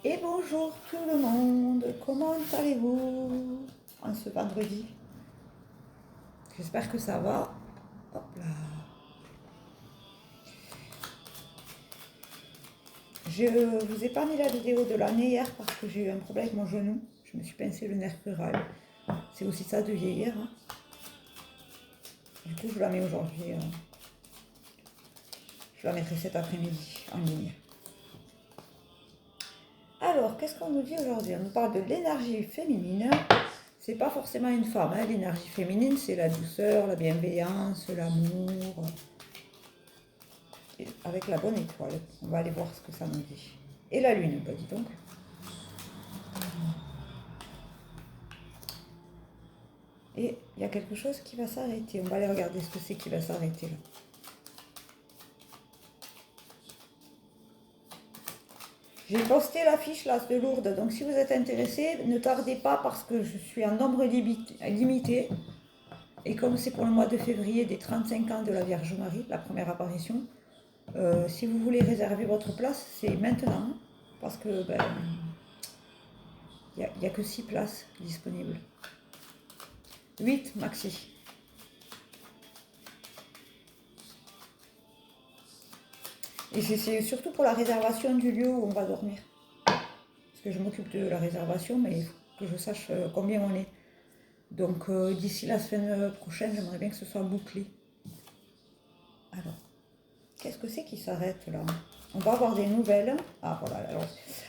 Et bonjour tout le monde, comment allez-vous en ce vendredi? J'espère que ça va. Hop là. Je vous ai pas mis la vidéo de l'année hier parce que j'ai eu un problème avec mon genou. Je me suis pincé le nerf crural. C'est aussi ça de vieillir, hein. Du coup, je la mets aujourd'hui. Je la mettrai cet après-midi en ligne. Alors, qu'est-ce qu'on nous dit aujourd'hui? On nous parle de l'énergie féminine. C'est pas forcément une femme, hein. L'énergie féminine, c'est la douceur, la bienveillance, l'amour. Et avec la bonne étoile. On va aller voir ce que ça nous dit. Et la lune, bah dis donc. Et il y a quelque chose qui va s'arrêter. On va aller regarder ce que c'est qui va s'arrêter là. J'ai posté l'affiche là de Lourdes, donc si vous êtes intéressés, ne tardez pas parce que je suis en nombre limité. Et comme c'est pour le mois de février des 35 ans de la Vierge Marie, la première apparition, si vous voulez réserver votre place, c'est maintenant. Parce que ben, il n'y a que 6 places disponibles. 8 maxi. Et c'est surtout pour la réservation du lieu où on va dormir. Parce que je m'occupe de la réservation, mais il faut que je sache combien on est. Donc d'ici la semaine prochaine, j'aimerais bien que ce soit bouclé. Alors, qu'est-ce que c'est qui s'arrête là? On va avoir des nouvelles. Ah voilà, alors,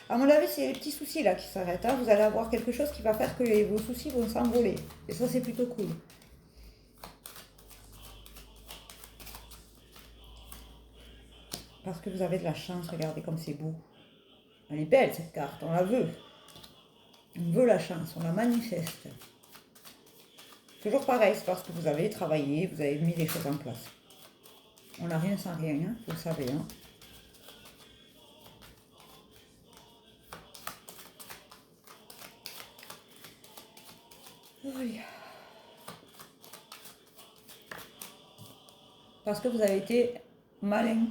à mon avis, c'est les petits soucis là qui s'arrêtent, hein. Vous allez avoir quelque chose qui va faire que vos soucis vont s'envoler. Et ça, c'est plutôt cool. Parce que vous avez de la chance, regardez comme c'est beau. Elle est belle cette carte, on la veut. On veut la chance, on la manifeste. Toujours pareil, c'est parce que vous avez travaillé, vous avez mis des choses en place. On n'a rien sans rien, hein, vous le savez. Hein. Oui. Parce que vous avez été malin,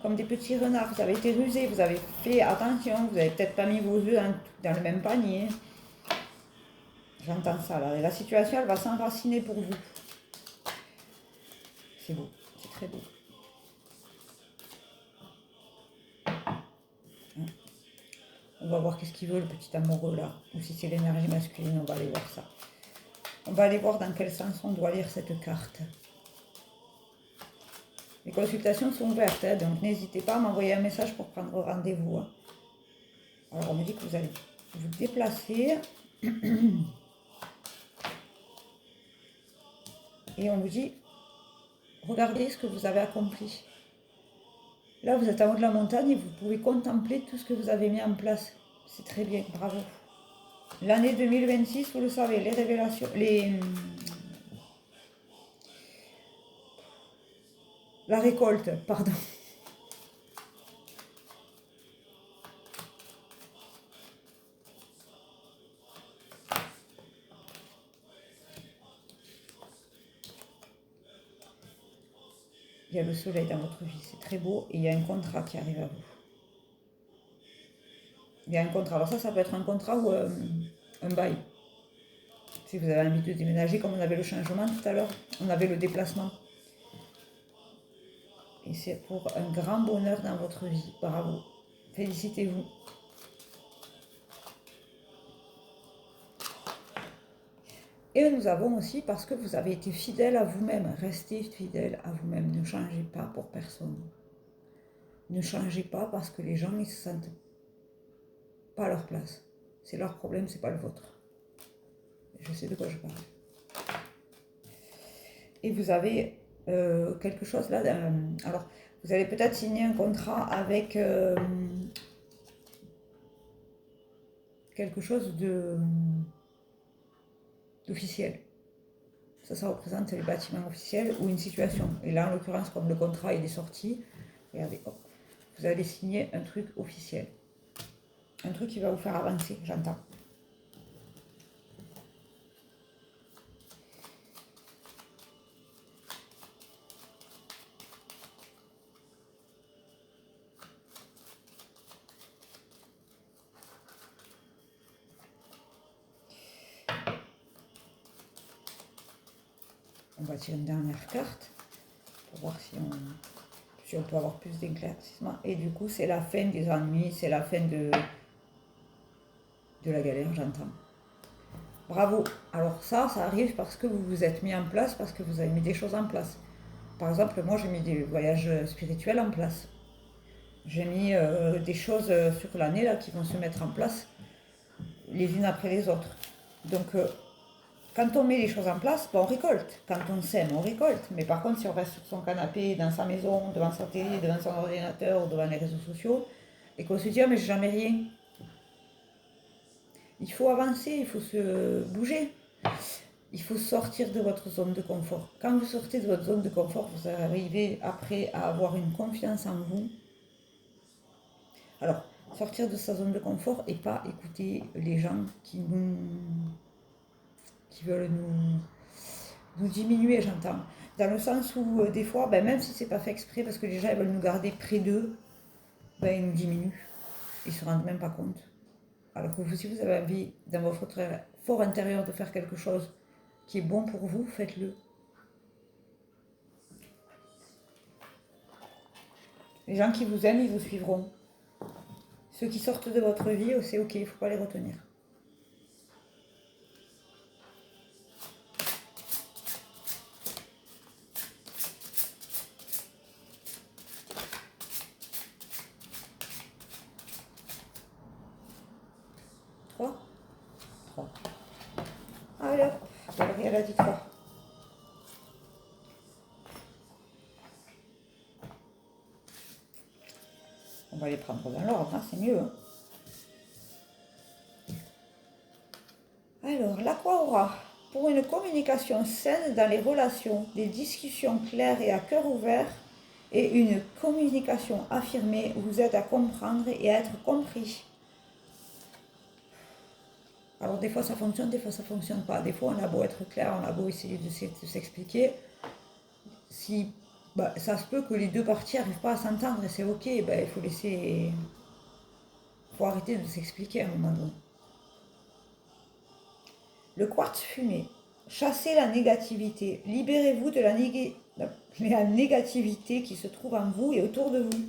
comme des petits renards, vous avez été rusés, vous avez fait attention, vous avez peut-être pas mis vos œufs dans le même panier. J'entends ça là, et la situation elle va s'enraciner pour vous. C'est beau, c'est très beau. On va voir qu'est-ce qu'il veut le petit amoureux là, ou si c'est l'énergie masculine, on va aller voir ça. On va aller voir dans quel sens on doit lire cette carte. Les consultations sont ouvertes, hein, donc n'hésitez pas à m'envoyer un message pour prendre rendez-vous. Hein. Alors on me dit que vous allez vous déplacer. Et on vous dit, regardez ce que vous avez accompli. Là, vous êtes en haut de la montagne et vous pouvez contempler tout ce que vous avez mis en place. C'est très bien, bravo. L'année 2026, vous le savez, les révélations, la récolte, pardon. Il y a le soleil dans votre vie, c'est très beau, et il y a un contrat qui arrive à vous. Il y a un contrat, alors ça peut être un contrat ou un bail. Si vous avez envie de déménager, comme on avait le changement tout à l'heure, on avait le déplacement. Et c'est pour un grand bonheur dans votre vie, bravo. Félicitez-vous. Et nous avons aussi parce que vous avez été fidèle à vous-même. Restez fidèle à vous-même. Ne changez pas pour personne. Ne changez pas parce que les gens ne se sentent pas à leur place. C'est leur problème, c'est pas le vôtre. Je sais de quoi je parle. Et vous avez quelque chose là. Alors, vous allez peut-être signer un contrat avec quelque chose d'officiel. Ça représente les bâtiments officiels ou une situation. Et là, en l'occurrence, comme le contrat il est sorti, regardez, hop, vous allez signer un truc officiel. Un truc qui va vous faire avancer, j'entends. On va tirer une dernière carte pour voir si on peut avoir plus d'éclaircissement. Et du coup, c'est la fin des ennuis, c'est la fin de la galère, j'entends. Bravo. Alors ça arrive parce que vous vous êtes mis en place, parce que vous avez mis des choses en place. Par exemple, moi, j'ai mis des voyages spirituels en place. J'ai mis des choses sur l'année là qui vont se mettre en place les unes après les autres. Donc, quand on met les choses en place, on récolte. Quand on sème, on récolte. Mais par contre, si on reste sur son canapé, dans sa maison, devant sa télé, devant son ordinateur, ou devant les réseaux sociaux, et qu'on se dit, ah, mais j'ai jamais rien. Il faut avancer, il faut se bouger. Il faut sortir de votre zone de confort. Quand vous sortez de votre zone de confort, vous arrivez après à avoir une confiance en vous. Alors, sortir de sa zone de confort et pas écouter les gens qui veulent nous diminuer, j'entends. Dans le sens où, des fois, même si c'est pas fait exprès, parce que les gens ils veulent nous garder près d'eux, ils nous diminuent. Ils se rendent même pas compte. Alors que si vous avez envie, dans votre fort intérieur, de faire quelque chose qui est bon pour vous, faites-le. Les gens qui vous aiment, ils vous suivront. Ceux qui sortent de votre vie, c'est ok, il ne faut pas les retenir. Trois. Allez hop, Valérie, elle a dit 3. On va les prendre dans l'ordre, hein, c'est mieux. Hein. Alors, l'Aqua-Aura. Pour une communication saine dans les relations, des discussions claires et à cœur ouvert, et une communication affirmée vous aide à comprendre et à être compris. Alors des fois ça fonctionne, des fois ça fonctionne pas. Des fois on a beau être clair, on a beau essayer de s'expliquer. Si ça se peut que les deux parties n'arrivent pas à s'entendre et c'est ok, il faut laisser. Il faut arrêter de s'expliquer à un moment donné. Le quartz fumé. Chassez la négativité. Libérez-vous de la négativité qui se trouve en vous et autour de vous.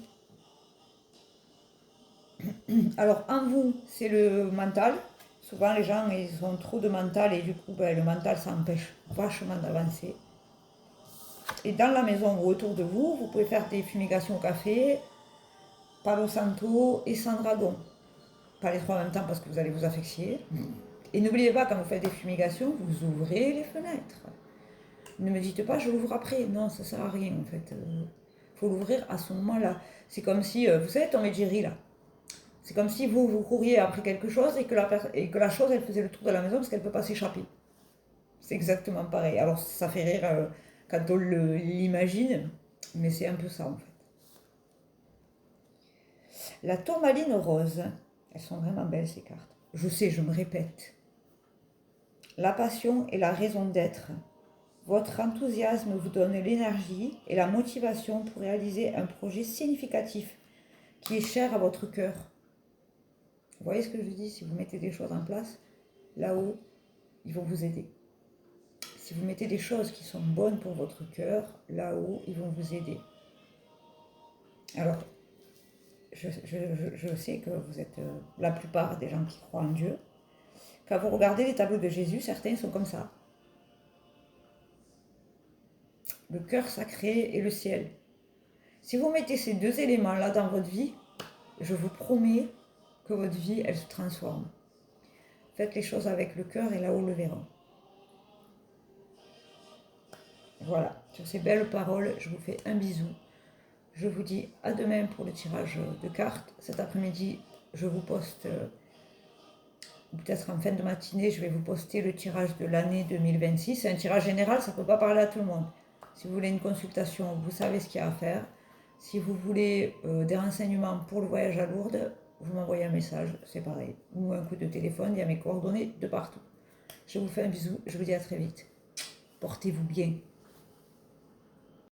Alors en vous, c'est le mental. Souvent les gens ils ont trop de mental et du coup le mental ça empêche vachement d'avancer. Et dans la maison ou autour de vous, vous pouvez faire des fumigations au café, Palo Santo et sans dragon. Pas les trois en même temps parce que vous allez vous asphyxier. Et n'oubliez pas, quand vous faites des fumigations, vous ouvrez les fenêtres. Ne me dites pas, je l'ouvre après. Non, ça sert à rien en fait. Il faut l'ouvrir à ce moment-là. C'est comme si, vous savez, Tom et Jerry là. C'est comme si vous couriez après quelque chose et que la chose, elle faisait le tour de la maison parce qu'elle ne peut pas s'échapper. C'est exactement pareil. Alors, ça fait rire quand on l'imagine, mais c'est un peu ça en fait. La tourmaline rose. Elles sont vraiment belles ces cartes. Je sais, je me répète. La passion est la raison d'être. Votre enthousiasme vous donne l'énergie et la motivation pour réaliser un projet significatif qui est cher à votre cœur. Vous voyez ce que je dis? Si vous mettez des choses en place, là-haut, ils vont vous aider. Si vous mettez des choses qui sont bonnes pour votre cœur, là-haut, ils vont vous aider. Alors, je sais que vous êtes la plupart des gens qui croient en Dieu. Quand vous regardez les tableaux de Jésus, certains sont comme ça. Le cœur sacré et le ciel. Si vous mettez ces deux éléments-là dans votre vie, je vous promets que votre vie, elle se transforme. Faites les choses avec le cœur et là-haut le verra. Voilà, sur ces belles paroles, je vous fais un bisou. Je vous dis à demain pour le tirage de cartes. Cet après-midi, je vous poste, peut-être en fin de matinée, je vais vous poster le tirage de l'année 2026. C'est un tirage général, ça ne peut pas parler à tout le monde. Si vous voulez une consultation, vous savez ce qu'il y a à faire. Si vous voulez des renseignements pour le voyage à Lourdes, vous m'envoyez un message, c'est pareil. Ou un coup de téléphone, il y a mes coordonnées de partout. Je vous fais un bisou, je vous dis à très vite. Portez-vous bien.